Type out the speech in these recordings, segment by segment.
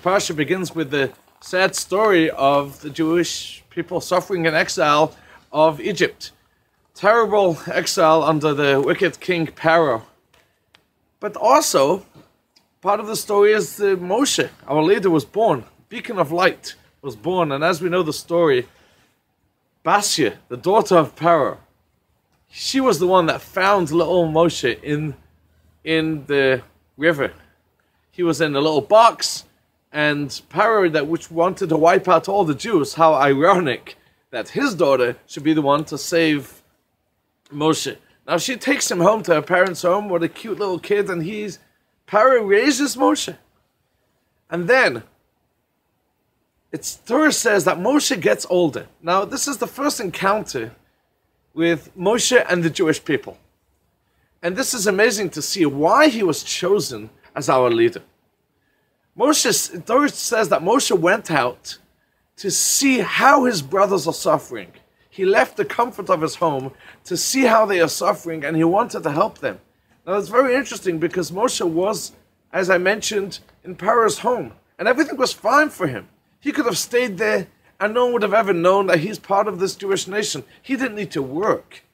Parsha begins with the sad story of the Jewish people suffering in exile of Egypt. Terrible exile under the wicked king Pharaoh. But also, part of the story is Moshe, our leader, was born. Beacon of light was born. And as we know the story, Basia, the daughter of Pharaoh, she was the one that found little Moshe in the river. He was in a little box, and Pharaoh, which wanted to wipe out all the Jews. How ironic that his daughter should be the one to save Moshe. Now she takes him home to her parents' home with a cute little kid, and Pharaoh raises Moshe. And then Torah says that Moshe gets older. Now this is the first encounter with Moshe and the Jewish people. And this is amazing to see why he was chosen as our leader. Torah says that Moshe went out to see how his brothers are suffering. He left the comfort of his home to see how they are suffering, and he wanted to help them. Now it's very interesting because Moshe was, as I mentioned, in Pharaoh's home, and everything was fine for him. He could have stayed there, and no one would have ever known that he's part of this Jewish nation. He didn't need to work.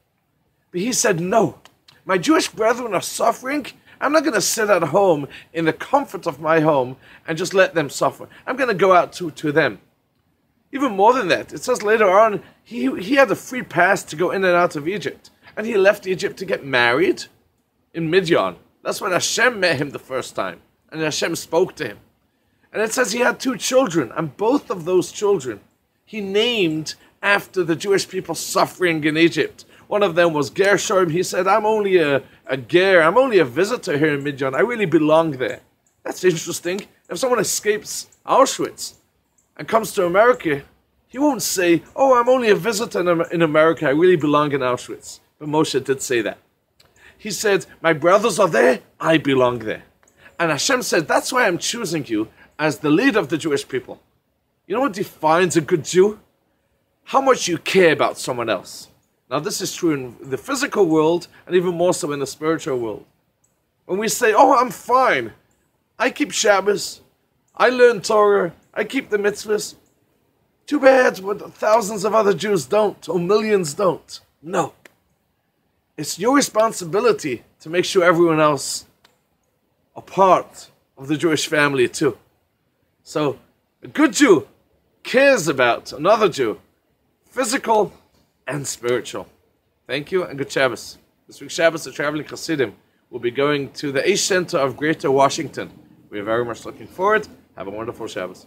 But he said, no, my Jewish brethren are suffering. I'm not going to sit at home in the comfort of my home and just let them suffer. I'm going to go out to them. Even more than that, it says later on, he had a free pass to go in and out of Egypt. And he left Egypt to get married in Midian. That's when Hashem met him the first time. And Hashem spoke to him. And it says he had 2 children. And both of those children he named after the Jewish people suffering in Egypt. One of them was Gershom. He said, I'm only a ger, I'm only a visitor here in Midian. I really belong there. That's interesting. If someone escapes Auschwitz and comes to America, he won't say, oh, I'm only a visitor in America. I really belong in Auschwitz. But Moshe did say that. He said, my brothers are there, I belong there. And Hashem said, that's why I'm choosing you as the leader of the Jewish people. You know what defines a good Jew? How much you care about someone else. Now this is true in the physical world and even more so in the spiritual world. When we say, oh, I'm fine. I keep Shabbos. I learn Torah. I keep the mitzvahs. Too bad, but thousands of other Jews don't, or millions don't. No. It's your responsibility to make sure everyone else are part of the Jewish family too. So, a good Jew cares about another Jew, physical and spiritual. Thank you and good Shabbos. This week's Shabbos, the traveling Hasidim will be going to the Aish Center of Greater Washington. We are very much looking forward. Have a wonderful Shabbos.